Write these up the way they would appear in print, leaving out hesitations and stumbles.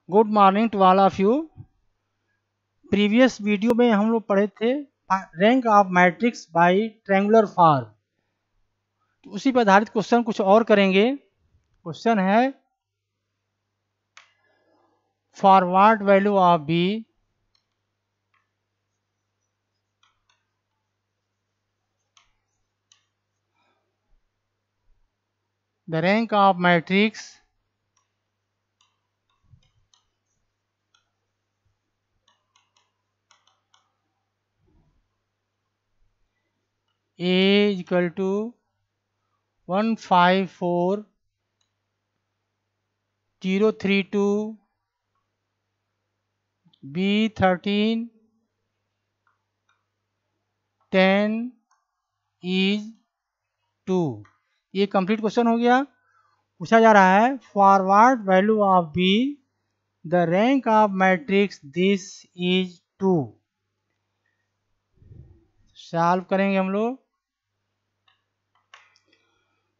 Good morning to all of you. Previous video में हम लोग पढ़े थे rank of matrix by triangular form. तो उसी पर आधारित क्वेश्चन कुछ और करेंगे। क्वेश्चन है for what value of be the rank of matrix A equal to 154,032, B 13, 10 is 2। ये कंप्लीट क्वेश्चन हो गया। पूछा जा रहा है for what value of be the rank of matrix this is 2। Solve करेंगे हम लोग।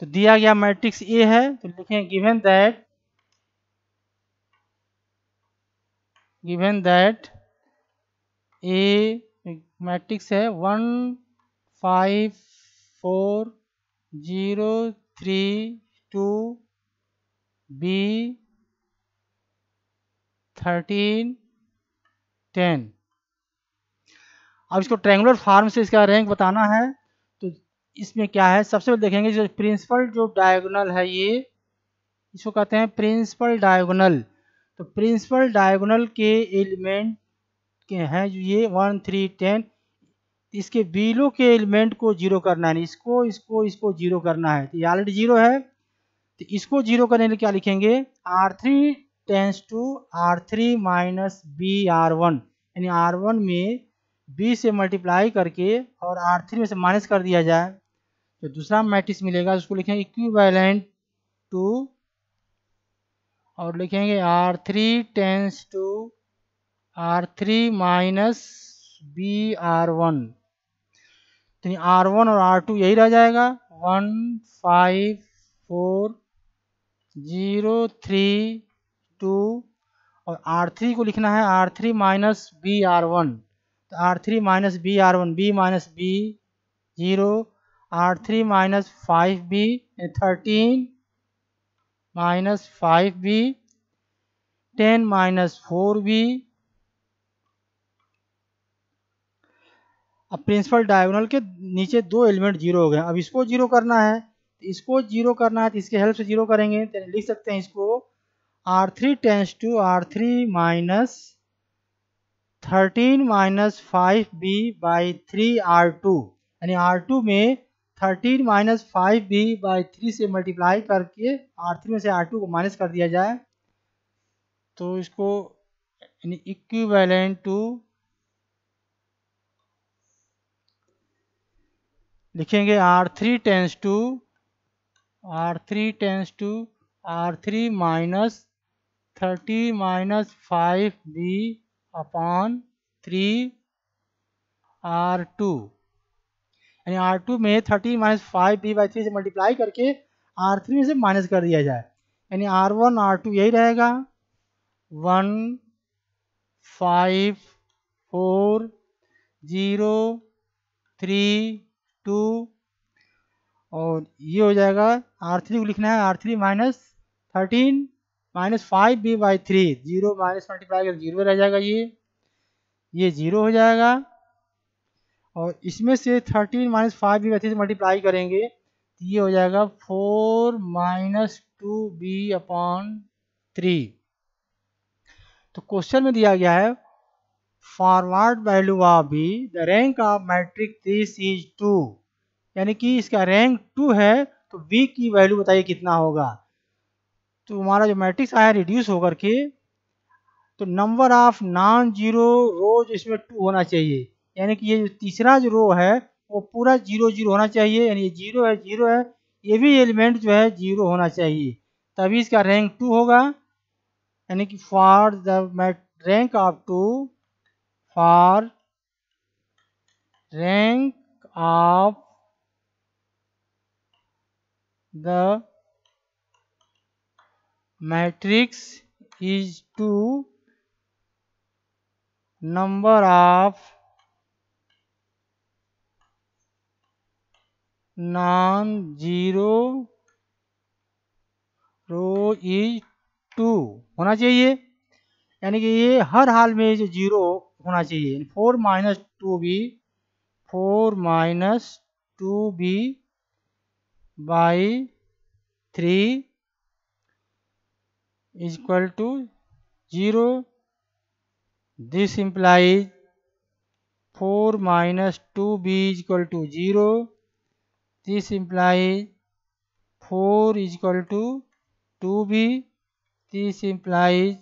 तो दिया गया मैट्रिक्स ए है तो लिखें गिवन दैट ए मैट्रिक्स है 1 5 4 0 3 2 B 13 10। अब इसको ट्रायंगुलर फॉर्म से इसका रैंक बताना है। तो इसमें क्या है, सबसे पहले देखेंगे जो प्रिंसिपल जो डायगोनल है ये इसको कहते हैं प्रिंसिपल डायगोनल। तो प्रिंसिपल डायगोनल के एलिमेंट के हैं जो ये 1 3 10। इसके बिलो के एलिमेंट को जीरो करना है, इसको जीरो करना है। तो ये ऑलरेडी जीरो है तो इसको जीरो करने के लिए क्या लिखेंगे R3 tends to R3 minus B R1, यानी R1 में B से मल्टीप्लाई करके और R3 में से माइनस कर दिया जाए तो दूसरा मैट्रिक्स मिलेगा। उसको लिखेंगे इक्विवेलेंट टू और लिखेंगे R3 tends to R3 minus B R1। तो R1 और R2 यही रह जाएगा 1 5 4 0 3 2 और R3 को लिखना है R3 माइनस बी R1। तो R3 minus B R1 B minus B 0 R3 minus 5B 13 minus 5B 10 minus 4B। अब प्रिंसिपल डायगोनल के नीचे दो एलिमेंट जीरो हो गए। अब इसको जीरो करना है तो इसके हेल्प से जीरो करेंगे तो लिख सकते हैं इसको R3 tends to R3 minus 13 minus 5B by 3 R2, यानी R2 में 13 माइनस 5B बाई 3 से मल्टीप्लाई करके R3 में से R2 को माइनस कर दिया जाए तो इसको यानी इक्विवेलेंट टू लिखेंगे R3 tends to R3 minus 30 minus 5B upon 3 R2, यानी R2 में 30 माइनस 5B बाई 3 से मल्टीप्लाई करके R3 में से माइनस कर दिया जाए, यानी R1 R2 यही रहेगा 1 5 4 0 3 2 और ये हो जाएगा R3 को लिखना है R3 minus 13 minus 5B by 3 0 minus multiply कर जीरो रह जाएगा, ये जीरो हो जाएगा। और इसमें से 13 माइनस 5B बाई 3 से मल्टीप्लाई करेंगे तो ये हो जाएगा 4 माइनस 2B अपॉन 3। तो क्वेश्चन में दिया गया है forward value of be the rank of matrix this is 2, यानी कि इसका रैंक 2 है तो बी की वैल्यू बताइए कितना होगा। तो हमारा जो मैट्रिक्स आया रिड्यूस होकर के तो नंबर ऑफ नॉन जीरो रोज इसमें 2 होना चाहिए, यानी कि ये जो तीसरा जो रो है वो पूरा 0 0 होना चाहिए, यानी ये 0 है ये भी एलिमेंट जो है 0 होना चाहिए तभी इसका रैंक 2 होगा। यानी कि for the rank of 2 for rank of the matrix is to number of non-zero row is 2 होना चाहिए, यानी कि ये हर हाल में जो जीरो होना चाहिए। 4 - 2b by 3 is equal to 0. This implies 4 - 2b is equal to 0. This implies 4 is equal to 2b. This implies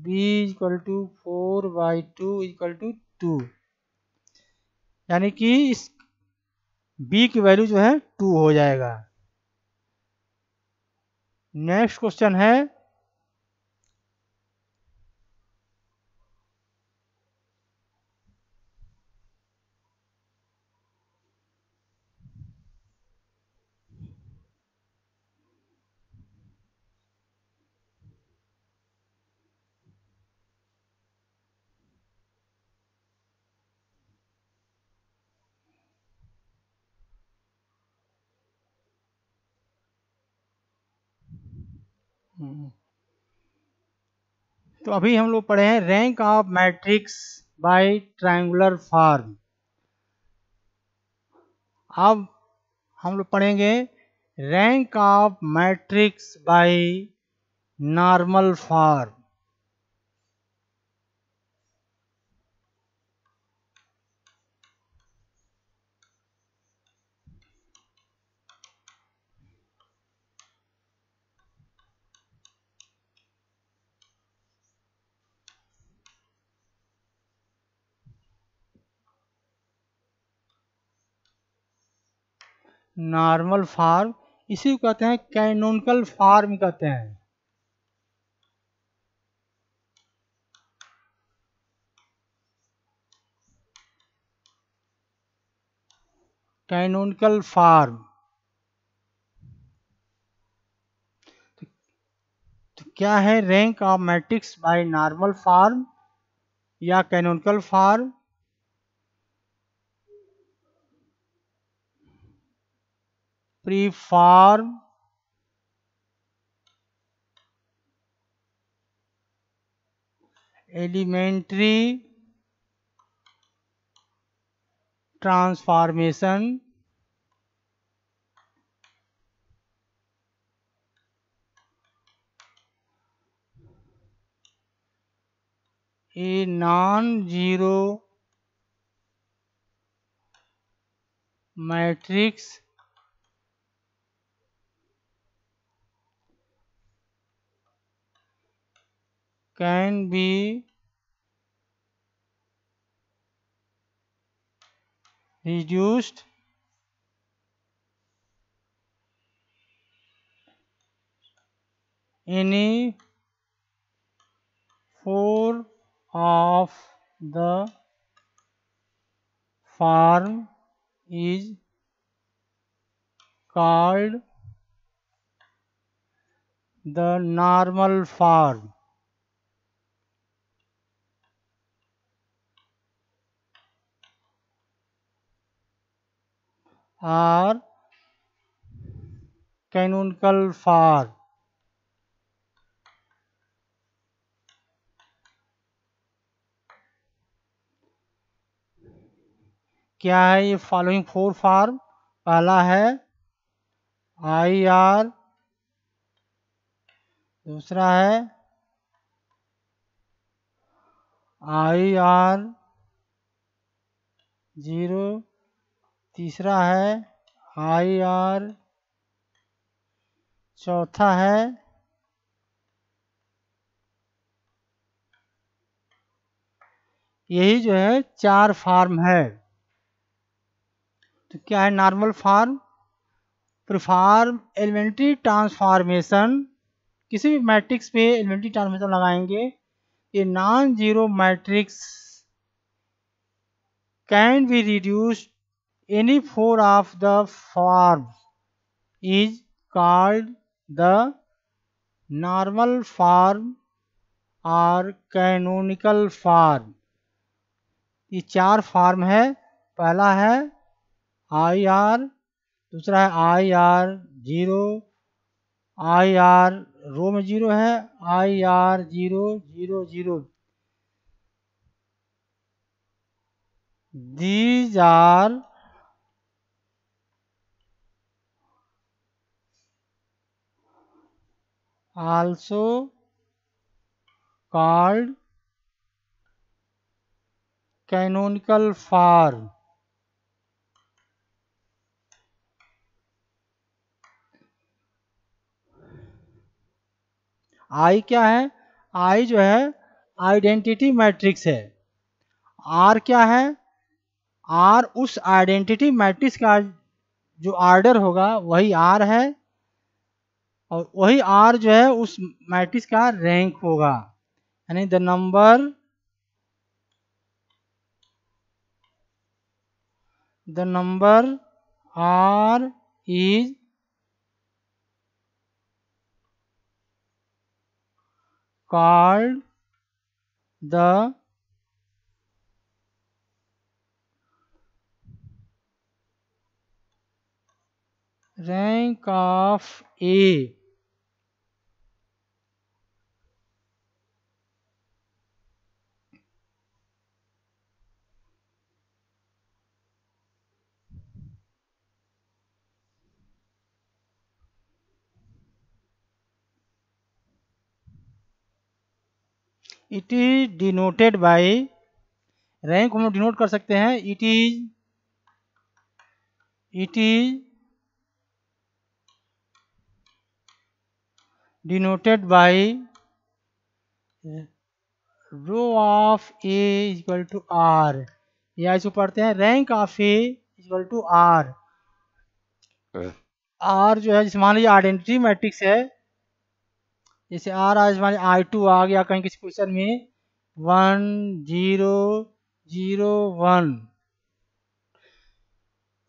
b is equal to 4/2 is equal to 2, यानी कि इस b की वैल्यू जो है 2 हो जाएगा। नेक्स्ट क्वेश्चन है तो अभी हम लोग पढ़े हैं rank of matrix by triangular form. अब हम लोग पढ़ेंगे rank of matrix by normal form. Normal form इसी को कहते हैं कैनोनिकल फॉर्म कहते हैं। कैनोनिकल फॉर्म तो क्या है? Rank of matrix by normal form या canonical form. Preform, elementary transformation, a non zero matrix can be reduced any four of the form is called the normal form। और canonical form. क्या है ये following four form? पहला है I R, दूसरा है I R zero, तीसरा है आई आर, चौथा है यही जो है चार फॉर्म है। तो क्या है normal form? Perform elementary transformation, किसी भी मैट्रिक्स पे एलिमेंट्री ट्रांसफॉर्मेशन लगाएंगे। ये non zero matrix can be reduced any four of the form is called the normal form or canonical form. ये 4 फॉर्म है। पहला है आई आर, दूसरा है आई आर 0, आई आर रो में 0 है, I R 0 0 0। These are also called canonical form। आई क्या है? आई जो है आइडेंटिटी मैट्रिक्स है। आर क्या है? आर उस आइडेंटिटी मैट्रिक्स का जो ऑर्डर होगा वही आर है, और वही आर जो है उस मैट्रिक्स का रैंक होगा। यानी the number r is called the rank of A। It is denoted by, rank हम लोग डिनोट कर सकते हैं। It is denoted by rho of A equal to r, या इसको पढ़ते हैं rank of A equal to r. R जो है जैसे मान लीजिए आइडेंटिटी मैट्रिक्स है, जैसे आर आज मान लीजिए आई टू आ गया कहीं किसी क्वेश्चन में 1 0 0 1,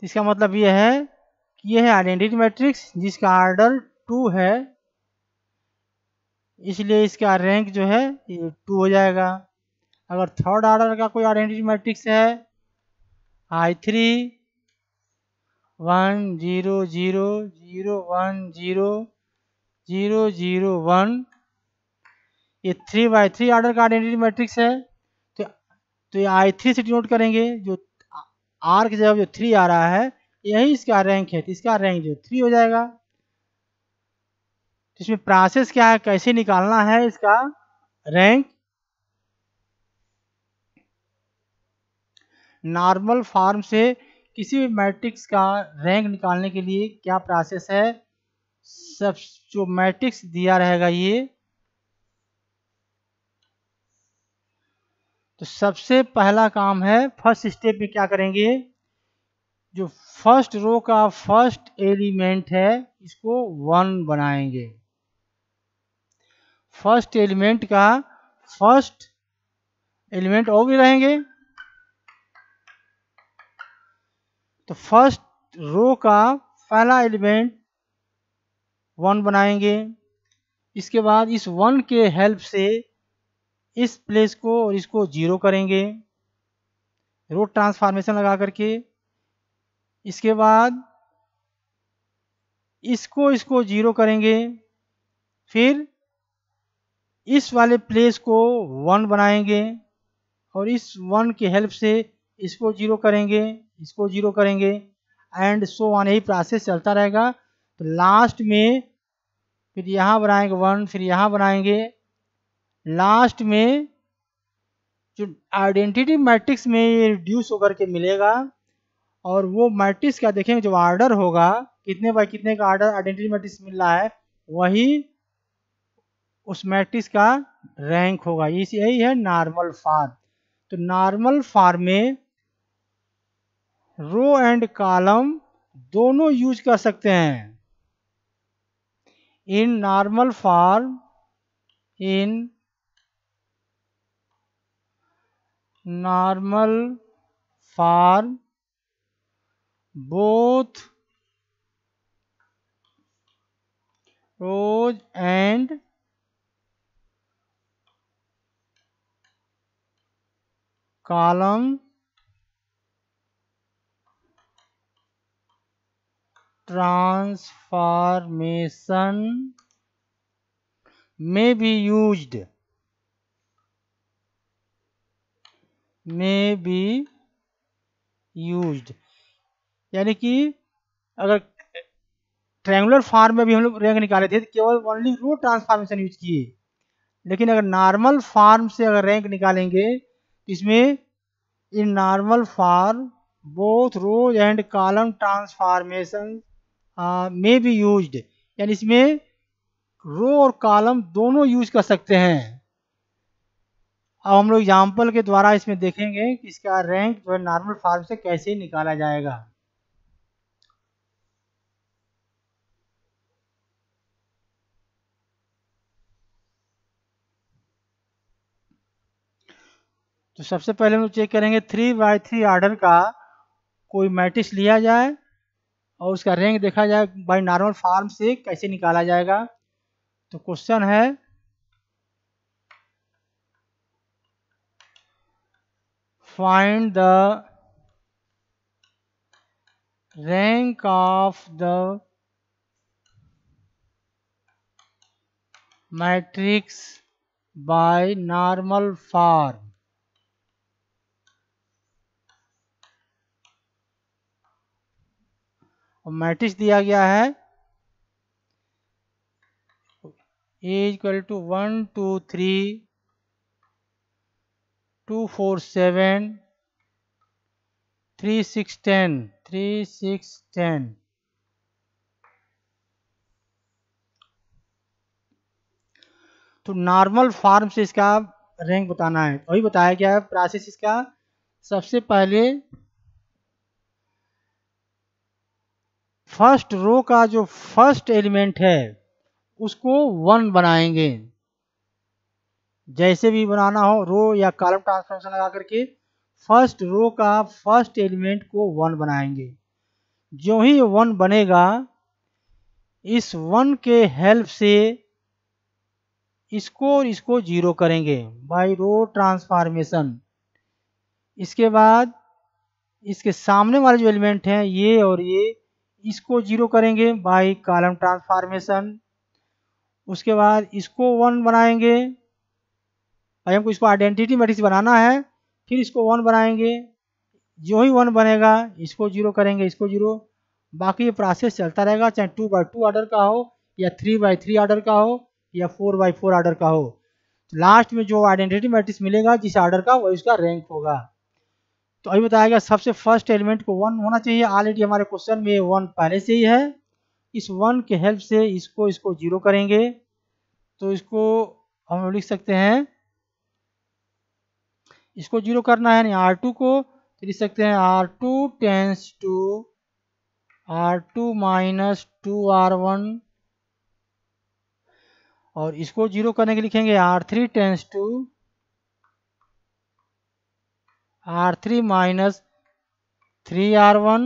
इसका मतलब ये है कि यह है आइडेंटिटी मैट्रिक्स जिसका ऑर्डर 2 है, इसलिए इसका रैंक जो है ये 2 हो जाएगा। अगर थर्ड ऑर्डर का कोई आइडेंटिटी मैट्रिक्स है आई 3 1 0 0 0 1 0 0 0 1, ये 3 by 3 ऑर्डर का आइडेंटिटी मैट्रिक्स है। तो ये आई 3 से डिनोट करेंगे, जो आर की जगह जो 3 आ रहा है यही इसका रैंक है, तो इसका रैंक जो 3 हो जाएगा। तो इसमें प्रोसेस क्या है, कैसे निकालना है इसका रैंक? नॉर्मल फॉर्म से किसी भी मैट्रिक्स का रैंक निकालने के लिए क्या प्रोसेस है? सब जो मैट्रिक्स दिया रहेगा ये, तो सबसे पहला काम है फर्स्ट स्टेप में क्या करेंगे, जो फर्स्ट रो का फर्स्ट एलिमेंट है इसको 1 बनाएंगे। फर्स्ट एलिमेंट का फर्स्ट एलिमेंट और भी रहेंगे, तो फर्स्ट रो का पहला एलिमेंट 1 बनाएंगे। इसके बाद इस 1 के हेल्प से इस प्लेस को और इसको 0 करेंगे रो ट्रांसफॉर्मेशन लगा करके। इसके बाद इसको 0 करेंगे, फिर इस वाले प्लेस को 1 बनाएंगे और इस 1 की हेल्प से इसको 0 करेंगे, इसको 0 करेंगे, एंड सो ऑन, यही प्रोसेस चलता रहेगा। तो लास्ट में फिर यहाँ बनाएंगे 1, फिर यहाँ बनाएंगे, लास्ट में जो आइडेंटिटी मैट्रिक्स में ये रिड्यूस होकर के मिलेगा, और वो मैट्रिक्स का देखेंगे जो ऑर्डर होगा कितने बाय कितने का ऑर्डर आइडेंटिटी मैट्रिक्स मिल रहा है, वही उस मैट्रिक्स का रैंक होगा। यही है नॉर्मल फॉर्म। तो नॉर्मल फॉर्म में रो एंड कॉलम दोनों यूज कर सकते हैं। In normal form both rows and column transformation may be used यानी कि अगर ट्रायंगुलर फॉर्म में भी हम लोग रैंक निकाले थे तो केवल ओनली रो ट्रांसफॉर्मेशन यूज किए, लेकिन अगर नॉर्मल फॉर्म से अगर रैंक निकालेंगे इसमें in normal form both row and column transformation में बी यूज्ड, यानी इसमें रो और कॉलम दोनों यूज कर सकते हैं। अब हम लोग एग्जाम्पल के द्वारा इसमें देखेंगे कि इसका रैंक जो है नॉर्मल फॉर्म से कैसे निकाला जाएगा। तो सबसे पहले हम लोग चेक करेंगे 3x3 ऑर्डर का कोई मैट्रिक्स लिया जाए और उसका रैंक देखा जाए बाय नॉर्मल फॉर्म से कैसे निकाला जाएगा। तो क्वेश्चन है find the rank of the matrix by normal form. और मैट्रिक्स दिया गया है A इक्वल टू 1 2 3 2 4 7 3 6 10 3 6 10। तो नॉर्मल फॉर्म से इसका रैंक बताना है, वही बताया गया है प्रोसेस इसका। सबसे पहले फर्स्ट रो का जो फर्स्ट एलिमेंट है उसको 1 बनाएंगे, जैसे भी बनाना हो रो या कॉलम ट्रांसफॉर्मेशन लगा करके फर्स्ट रो का फर्स्ट एलिमेंट को 1 बनाएंगे। जो ही 1 बनेगा इस 1 के हेल्प से इसको और इसको 0 करेंगे बाय रो ट्रांसफॉर्मेशन। इसके बाद इसके सामने वाले जो एलिमेंट हैं ये और ये इसको 0 करेंगे बाय कॉलम ट्रांसफॉर्मेशन। उसके बाद इसको 1 बनाएंगे, भाई हमको इसको आइडेंटिटी मैट्रिक्स बनाना है, फिर इसको 1 बनाएंगे। जो ही 1 बनेगा इसको 0 करेंगे, इसको 0। बाकी ये प्रोसेस चलता रहेगा, चाहे 2x2 ऑर्डर का हो या 3x3 ऑर्डर का हो या 4x4 ऑर्डर का हो। लास्ट में जो आइडेंटिटी मैट्रिक्स मिलेगा जिस ऑर्डर का वही उसका रैंक होगा। तो अभी बताया गया सबसे फर्स्ट एलिमेंट को 1 होना चाहिए। ऑलरेडी हमारे क्वेश्चन में 1 पहले से ही है। इस 1 के हेल्प से इसको 0 करेंगे। तो इसको हम लिख सकते हैं, इसको 0 करना है यानी R2 को, तो लिख सकते हैं R2 tends to R2 minus 2R1। और इसको 0 करने के लिखेंगे R3 tends to R3 minus 3R1,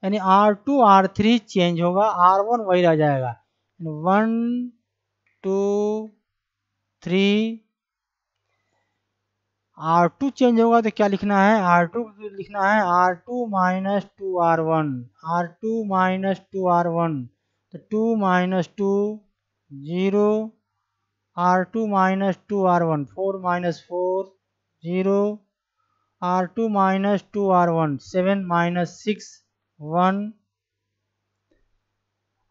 यानी R2 R3 चेंज होगा, R1 वही रह जाएगा। 1 2 3 R2 चेंज होगा तो क्या लिखना है, R2 लिखना है R2 minus 2R1, R2 minus 2R1, तो 2 minus 2 0, R2 minus 2R1 4 minus 4 0, R2 minus 2R1 7 minus 6 1,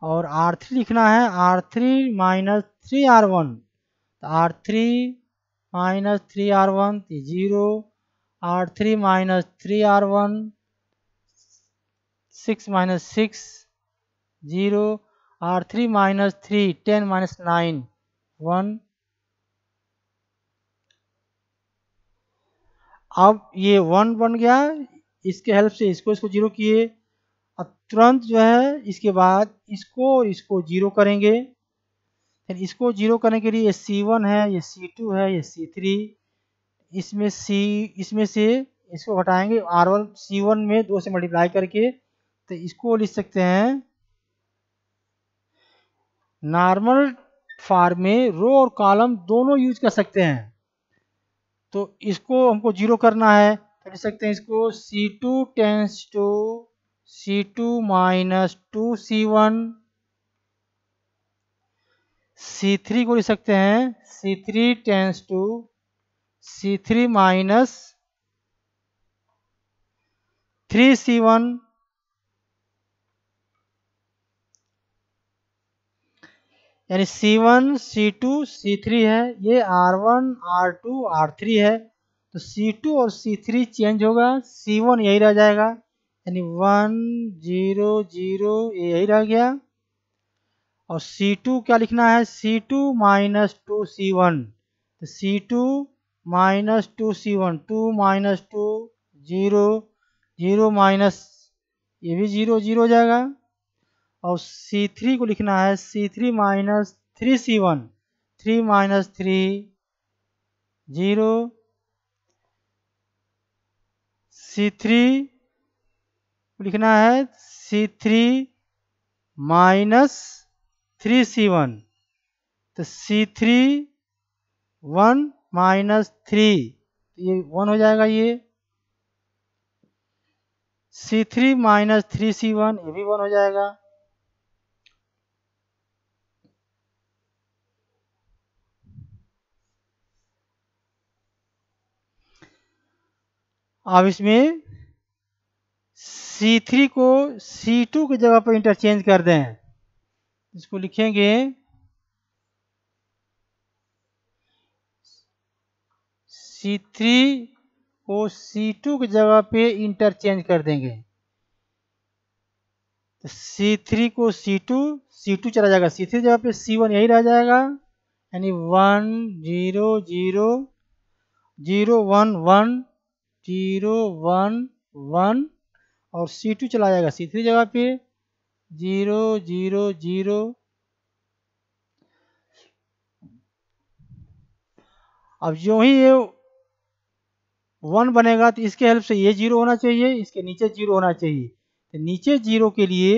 और R3 लिखना है R3 माइनस 3R1, तो R3 minus 3R1 0, R3 minus 3R1 6 minus 6 0, R3 minus 3 10 minus 9 1। अब ये 1 बन गया, इसके हेल्प से इसको 0 किए। अब तुरंत जो है इसके बाद इसको और इसको 0 करेंगे। फिर इसको 0 करने के लिए ये C1 है, ये C2 है, ये C3, इसमें से इसको हटाएंगे R1 C1 में 2 से मल्टीप्लाई करके, तो इसको लिख सकते हैं नॉर्मल फॉर्म में रो और कॉलम दोनों यूज कर सकते हैं। तो इसको हमको जीरो करना है, तो लिख सकते हैं इसको C2 tense to C2 minus 2C1, C3 को लिख सकते हैं C3 tense to C3 minus 3C1, यानी C1 C2 C3 है, ये R1 R2 R3 है, तो C2 और C3 चेंज होगा, C1 यही रह जाएगा, यानी 1 0 0 यही रह गया। और C2 क्या लिखना है, C2 माइनस 2C1, तो C2 minus 2C1, 2 minus 2 0 0 minus ये भी 0 0 हो जाएगा। और C3 को लिखना है C3 minus 3C1, 3 minus 3 0, C3 को लिखना है C3 माइनस 3C1, तो C3 1 माइनस 3, तो ये 1 हो जाएगा, ये C3 माइनस 3C1 ये भी 1 हो जाएगा। अब इसमें C3 को C2 की जगह पर इंटरचेंज कर दें, इसको लिखेंगे C3 को C2 की जगह पे इंटरचेंज कर देंगे, तो C3 को C2 C2 चला जाएगा, C3 की जगह पे C1 यही रह जाएगा, यानी 1 0 0 0 1 1 0 1 1, और C2 चला जाएगा C3 जगह पे 0 0 0। अब जो ही ये 1 बनेगा तो इसके हेल्प से ये 0 होना चाहिए, इसके नीचे 0 होना चाहिए, तो नीचे 0 के लिए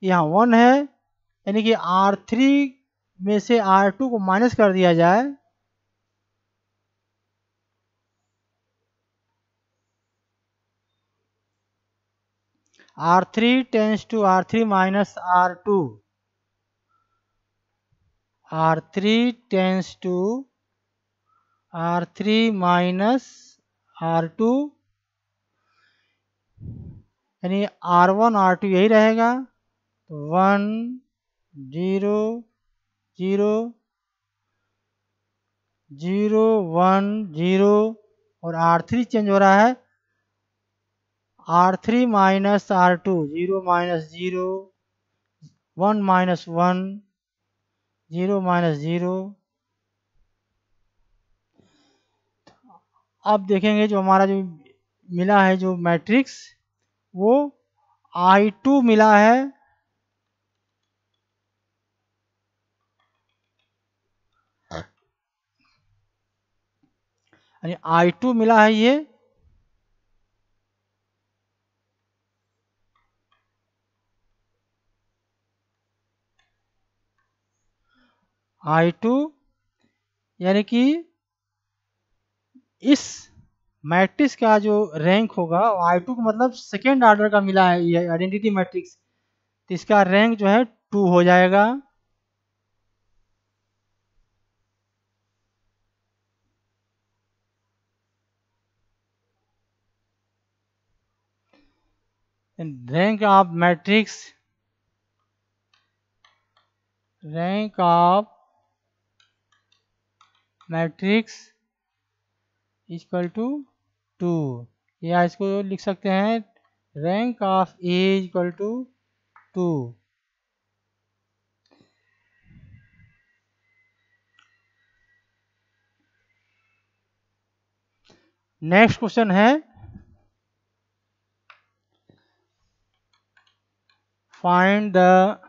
यहाँ 1 है, यानी कि R3 में से R2 को माइनस कर दिया जाए, R3 tends to R3 minus R2, R3 tends to R3 minus R2, यानी R1 R2 यही रहेगा, 1 0 0 0 1 0, और R3 चेंज हो रहा है R3 minus R2 0 minus 0 1 minus 1 0 minus 0। अब देखेंगे जो हमारा जो मिला है जो मैट्रिक्स, वो I2 मिला है, यानी I2 मिला है, ये I2, यानी कि इस मैट्रिक्स का जो रैंक होगा I2 का मतलब सेकेंड ऑर्डर का मिला है, ये आइडेंटिटी मैट्रिक्स, तो इसका रैंक जो है 2 हो जाएगा। Rank of matrix, rank of matrix equal to 2, या इसको लिख सकते हैं rank of A equal to 2। Next question है find the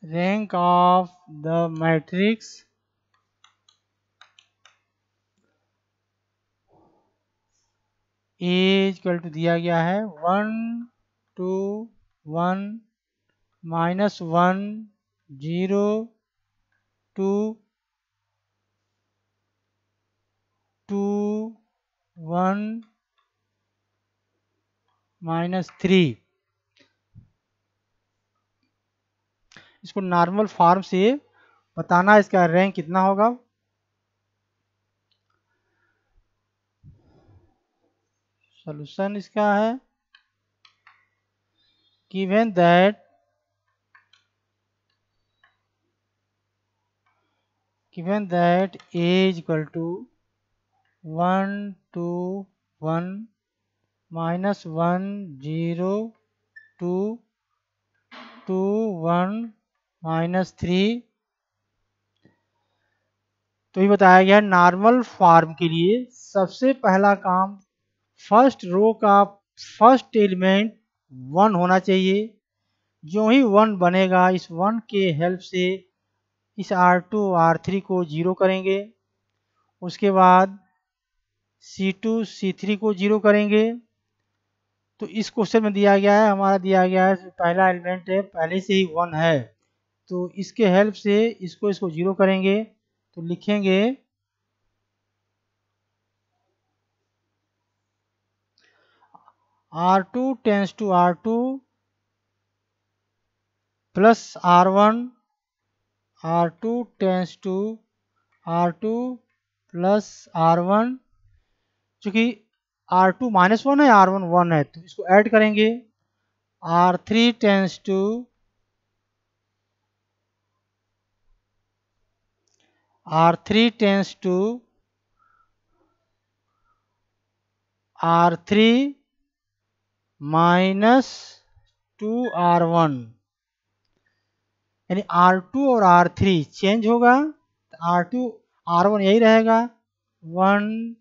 rank of the matrix A equal to दिया गया है 1 2 1 माइनस 1 0 2 -3। इसको नॉर्मल फॉर्म से बताना, इसका रैंक कितना होगा। सॉल्यूशन इसका है given that a is equal to 1 2 1 minus 1 0 2 2 1 minus 3। तो ये बताया गया नॉर्मल फॉर्म के लिए सबसे पहला काम फर्स्ट रो का फर्स्ट एलिमेंट 1 होना चाहिए। जो ही 1 बनेगा इस 1 के हेल्प से इस R2 R3 को 0 करेंगे। उसके बाद C2 C3 को 0 करेंगे। तो इस क्वेश्चन में दिया गया है, हमारा दिया गया है पहला एलिमेंट है पहले से ही 1 है, तो इसके हेल्प से इसको 0 करेंगे। तो लिखेंगे R2 tends to R2 plus R1, R2 tends to R2 plus R1। चूँकि R2 -1 है, R1 1 है, तो इसको ऐड करेंगे। R3 tends to R3 tends to R3 minus 2R1, यानी R2 और R3 चेंज होगा। R2 R1 यही रहेगा 1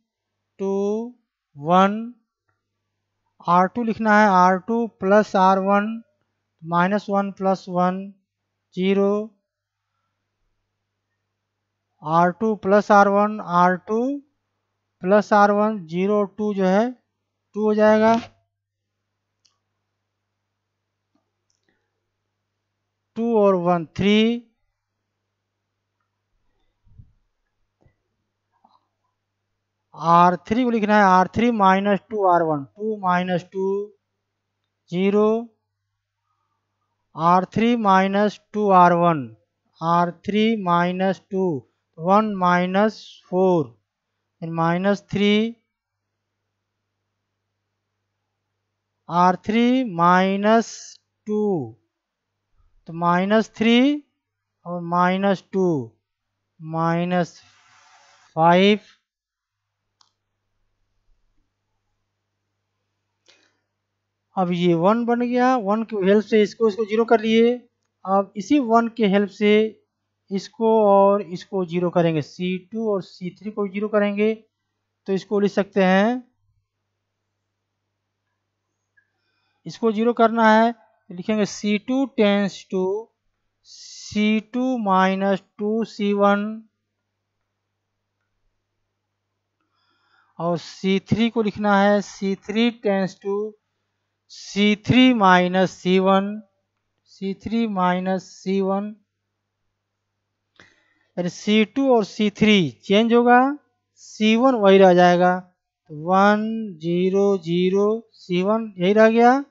2 1। R2 लिखना है R2 plus R1 -1 plus 1 0। R2 plus R1 R2 plus R1 0 2 जो है 2 हो जाएगा। 2 और 1 3। R3 को लिखना है R3 minus 2R1 2 minus 2 0। R3 minus 2R1 R3 minus 2 1 minus 4 minus 3। R3 minus 2 तो -3 और -2 -5। अब ये 1 बन गया, 1 की हेल्प से इसको 0 कर लिए। अब इसी 1 के हेल्प से इसको और इसको 0 करेंगे, C2 और C3 को 0 करेंगे। तो इसको लिख सकते हैं, इसको 0 करना है लिखेंगे C2 tense to C2 minus 2C1 और C3 को लिखना है C3 tense to C3 minus C1 C3 minus C1, यानी C2 और C3 चेंज होगा, C1 वही रह जाएगा। 1 0 0 C1 यही रह गया।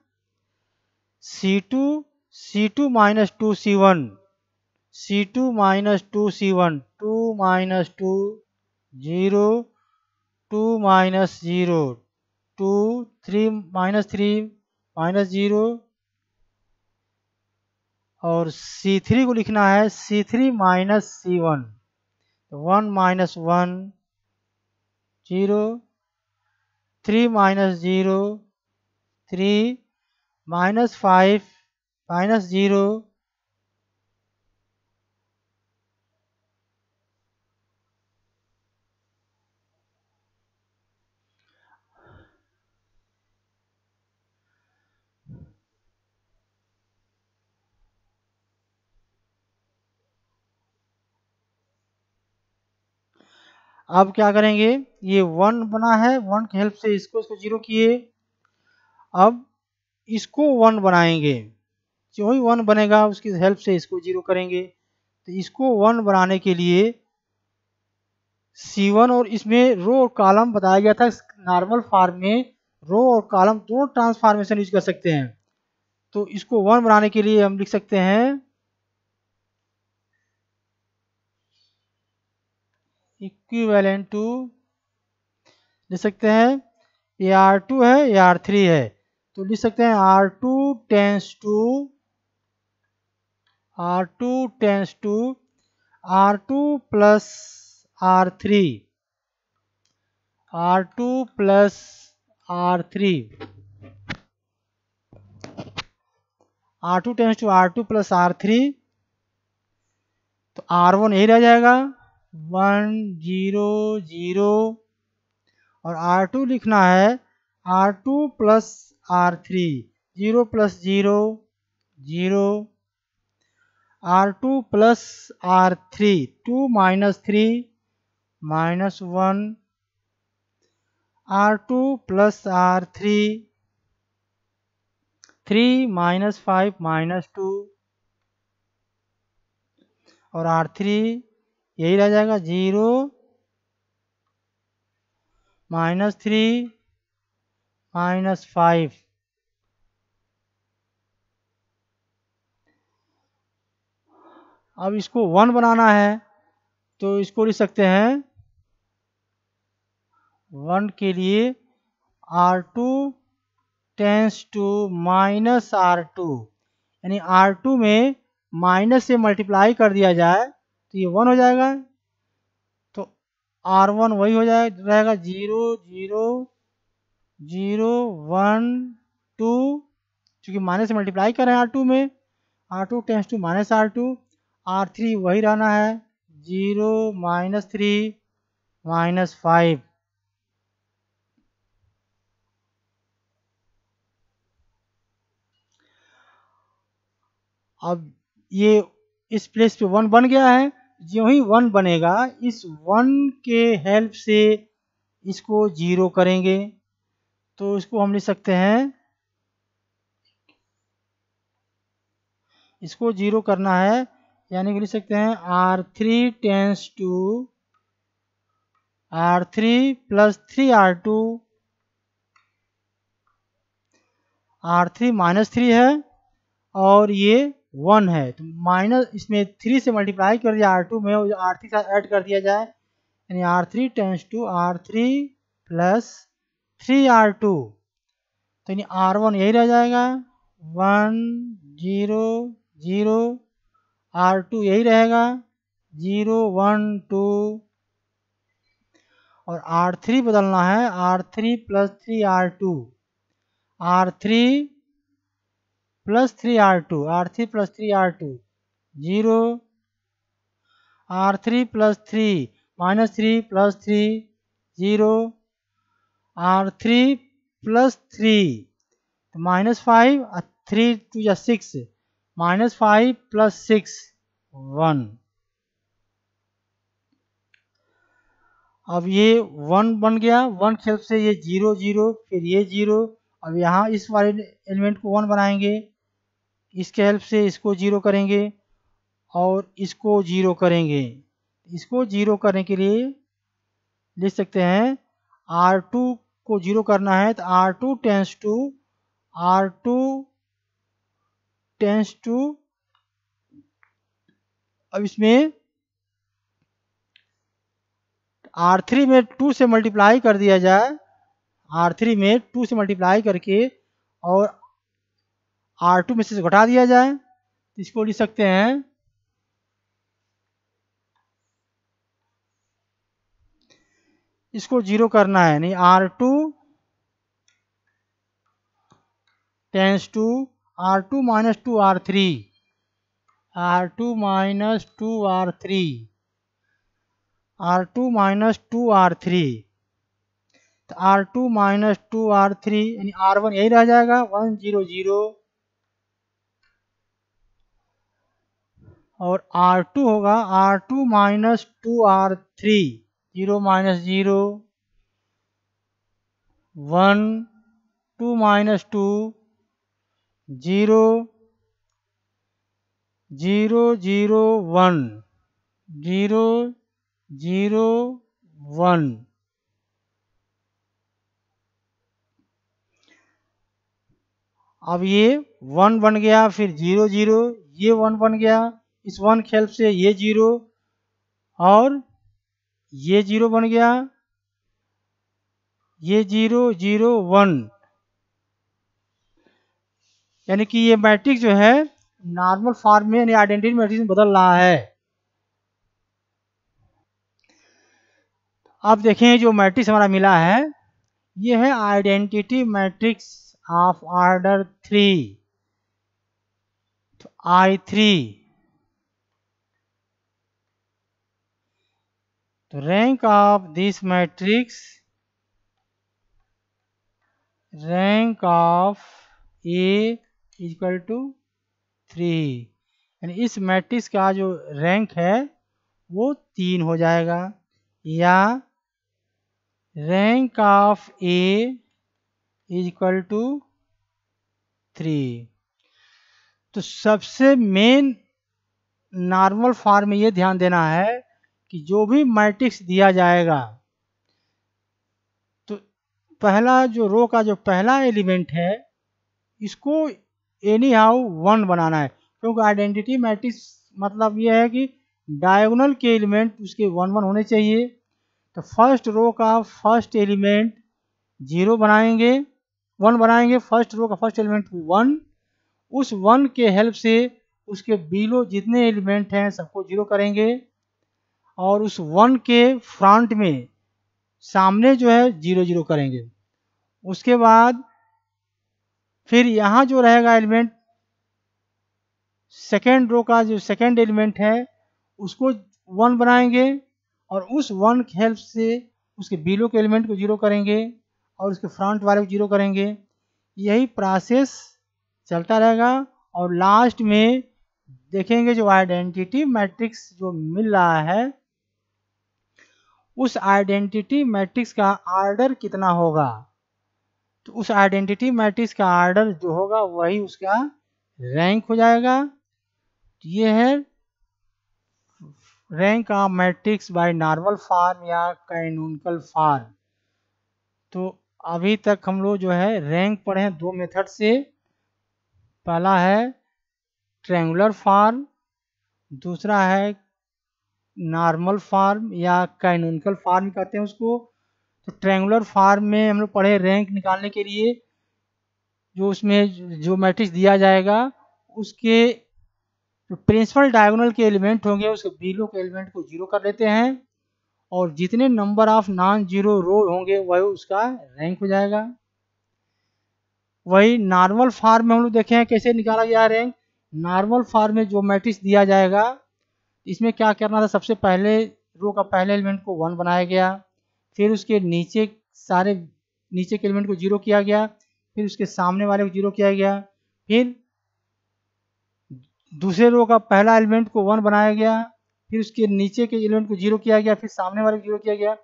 C2 minus 2C1 C2 minus 2C1 2 minus 2 0 2 minus 0 2 3 minus 0 और C3 को लिखना है C3 minus C1 1 minus 1 0 3 minus 0 3 minus 5 minus 0। अब क्या करेंगे, ये 1 बना है, 1 की हेल्प से इसको 0 किए। अब इसको 1 बनाएंगे, जो ही 1 बनेगा उसकी हेल्प से इसको 0 करेंगे। तो इसको 1 बनाने के लिए C1 और इसमें रो और कॉलम बताया गया था नॉर्मल फॉर्म में रो और कॉलम दोनों ट्रांसफॉर्मेशन यूज कर सकते हैं। तो इसको 1 बनाने के लिए हम लिख सकते हैं इक्विवेलेंट टू, लिख सकते हैं ये R2 है, ये R3 है, तो लिख सकते हैं R2 tends to R2 plus R3, R2 plus R3, R2 tends to R2 plus R3, तो R1 यही रह जाएगा 1 0 0, और R2 लिखना है R2 plus R3, 0 plus 0 0, R2 plus R3, 2 minus 3 minus 1, R2 plus R3, 3 minus 5 minus 2, और R3 यही रह जाएगा 0 माइनस 3 माइनस 5। अब इसको 1 बनाना है तो इसको लिख सकते हैं 1 के लिए R2 tends to minus R2, यानी R2 में माइनस से मल्टीप्लाई कर दिया जाए तो ये 1 हो जाएगा, तो R1 वही हो जाए रहेगा 0 0 0 1 2, चूँकि माइनस से मल्टीप्लाई कर रहे हैं R2 में, R2 tends to minus R2, R3 वही रहना है 0 माइनस 3 माइनस 5। अब ये इस प्लेस पे 1 बन गया है, जो ही 1 बनेगा इस 1 के हेल्प से इसको 0 करेंगे, तो इसको हम लिख सकते हैं, इसको 0 करना है यानी कि लिख सकते हैं R3 tends to R3 plus 3R2, R3 minus 3 है और ये 1 है, तो माइनस इसमें 3 से मल्टीप्लाई कर दिया R2 में, और R3 का ऐड कर दिया जाए, यानी R3 tends to R3 plus 3R2, तो यानी R1 यही रह जाएगा 1 0 0, R2 यही रहेगा 0 1 2, और R3 बदलना है R3 plus 3R2, R3 plus 3R2, R3 plus 3R2 0, R3 plus 3 minus 3 plus 3 0, R3 plus 3 minus 5, 3 two या 6, माइनस 5 प्लस 6 1। अब ये 1 बन गया, 1 के हेल्प से ये 0 0, फिर ये 0, अब यहाँ इस वाले एलिमेंट को 1 बनाएंगे, इसके हेल्प से इसको 0 करेंगे और इसको 0 करेंगे। इसको 0 करने के लिए लिख सकते हैं R2 को 0 करना है तो R2 टेंस टू, अब इसमें R3 में 2 से मल्टीप्लाई कर दिया जाए, R3 में 2 से मल्टीप्लाई करके और R2 में से घटा दिया जाए, तो इसको लिख सकते हैं इसको 0 करना है, नहीं R2 tends to R2 minus 2 R3, R2 minus 2 R3, R2 minus 2 R3, तो R2 माइनस 2 R3 यानी R1 यही रह जाएगा 1 0 0, और R2 होगा R2 minus 2 R3, 0 minus 0 1 2 minus 2 0 0 0 1 0 0 1, अब ये 1 बन गया, फिर 0 0, ये 1 बन गया, इस 1 के हेल्प से ये 0 और ये 0 बन गया, ये 0 0 1, यानी कि ये मैट्रिक्स जो है नॉर्मल फॉर्म में यानी आइडेंटिटी मैट्रिक्स में बदल रहा है। अब देखें जो मैट्रिक्स हमारा मिला है ये है आइडेंटिटी मैट्रिक्स ऑफ ऑर्डर 3, तो I3, तो rank of this matrix, rank of A equal to 3, यानी इस मैट्रिक्स का जो रैंक है वो 3 हो जाएगा, या rank of A equal to 3। तो सबसे मेन नॉर्मल फॉर्म में ये ध्यान देना है कि जो भी मैट्रिक्स दिया जाएगा तो पहला जो रो का जो पहला एलिमेंट है इसको एनी हाउ 1 बनाना है, क्योंकि आइडेंटिटी मैट्रिक्स मतलब ये है कि डायगोनल के एलिमेंट उसके 1 1 होने चाहिए। तो फर्स्ट रो का फर्स्ट एलिमेंट 0 बनाएंगे, 1 बनाएंगे, फर्स्ट रो का फर्स्ट एलिमेंट 1, उस 1 के हेल्प से उसके बिलो जितने एलिमेंट हैं सबको 0 करेंगे, और उस 1 के फ्रंट में सामने जो है 0 0 करेंगे। उसके बाद फिर यहाँ जो रहेगा एलिमेंट सेकेंड रो का जो सेकेंड एलिमेंट है उसको 1 बनाएंगे, और उस 1 की हेल्प से उसके बिलो के एलिमेंट को 0 करेंगे और उसके फ्रंट वाले को 0 करेंगे। यही प्रोसेस चलता रहेगा, और लास्ट में देखेंगे जो आइडेंटिटी मैट्रिक्स जो मिल रहा है उस आइडेंटिटी मैट्रिक्स का ऑर्डर कितना होगा, तो उस आइडेंटिटी मैट्रिक्स का ऑर्डर जो होगा वही उसका रैंक हो जाएगा। ये है rank of matrix by normal form या कैनोनिकल फॉर्म। तो अभी तक हम लोग जो है रैंक पढ़े हैं दो मेथड से, पहला है ट्रायंगुलर फॉर्म, दूसरा है नॉर्मल फॉर्म या कैनोनिकल फॉर्म कहते हैं उसको। तो ट्रायंगुलर फॉर्म में हम लोग पढ़े रैंक निकालने के लिए जो उसमें जो मैट्रिक्स दिया जाएगा उसके जो प्रिंसिपल डायगोनल के एलिमेंट होंगे उसके बिलो के एलिमेंट को 0 कर लेते हैं, और जितने नंबर ऑफ नॉन जीरो रो होंगे वही उसका रैंक हो जाएगा। वही नॉर्मल फॉर्म में हम लोग देखे हैं कैसे निकाला गया रैंक। नॉर्मल फॉर्म में जो मैट्रिक्स दिया जाएगा इसमें क्या करना था, सबसे पहले रो का पहले एलिमेंट को 1 बनाया गया, फिर उसके नीचे सारे नीचे के एलिमेंट को 0 किया गया, फिर उसके सामने वाले को 0 किया गया, फिर दूसरे रो का पहला एलिमेंट को 1 बनाया गया, फिर उसके नीचे के एलिमेंट को 0 किया गया, फिर सामने वाले को 0 किया गया,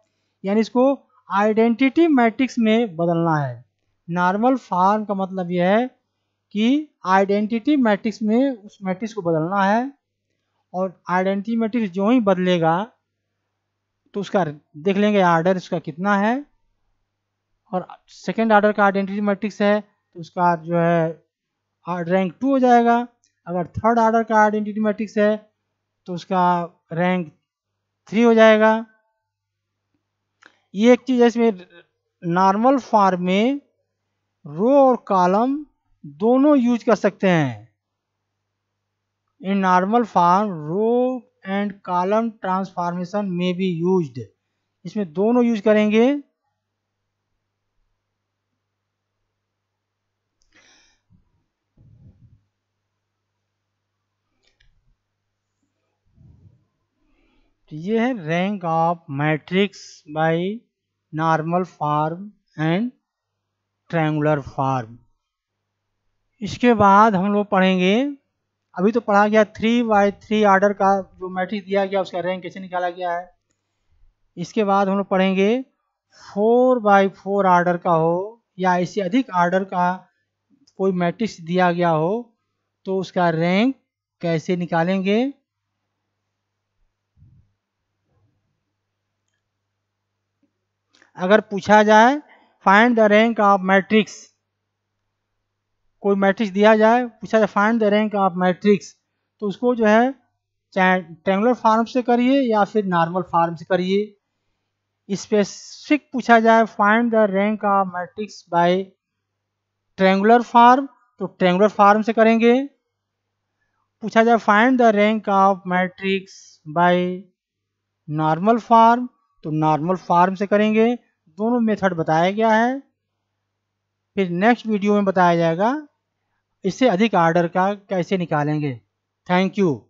यानी इसको आइडेंटिटी मैट्रिक्स में बदलना है। नॉर्मल फॉर्म का मतलब यह है कि आइडेंटिटी मैट्रिक्स में उस मैट्रिक्स को बदलना है, और आइडेंटिटी मैट्रिक्स जो ही बदलेगा तो उसका देख लेंगे ऑर्डर उसका कितना है, और सेकेंड ऑर्डर का आइडेंटिटी मैट्रिक्स है तो उसका जो है रैंक 2 हो जाएगा। अगर थर्ड ऑर्डर का आइडेंटिटी मैट्रिक्स है तो उसका रैंक 3 हो जाएगा। ये एक चीज़ है इसमें नॉर्मल फॉर्म में रो और कॉलम दोनों यूज कर सकते हैं। In normal form row and column transformation में बी यूज्ड, इसमें दोनों यूज करेंगे। तो ये है rank of matrix by normal form and triangular form. इसके बाद हम लोग पढ़ेंगे, अभी तो पढ़ा गया 3x3 ऑर्डर का जो मैट्रिक्स दिया गया उसका रैंक कैसे निकाला गया है। इसके बाद हम लोग पढ़ेंगे 4x4 ऑर्डर का हो या इससे अधिक ऑर्डर का कोई मैट्रिक्स दिया गया हो तो उसका रैंक कैसे निकालेंगे। अगर पूछा जाए find the rank of matrix कोई मैट्रिक्स दिया जाए, पूछा जाए find the rank of matrix, तो उसको जो है चाहे ट्रेंगुलर फॉर्म से करिए या फिर नॉर्मल फॉर्म से करिए। स्पेसिफिक पूछा जाए find the rank of matrix bye triangular form, तो ट्रेंगुलर फॉर्म से करेंगे। पूछा जाए find the rank of matrix by normal form, तो नॉर्मल फॉर्म से करेंगे। दोनों मेथड बताया गया है, फिर नेक्स्ट वीडियो में बताया जाएगा इससे अधिक आर्डर का कैसे निकालेंगे। Thank you.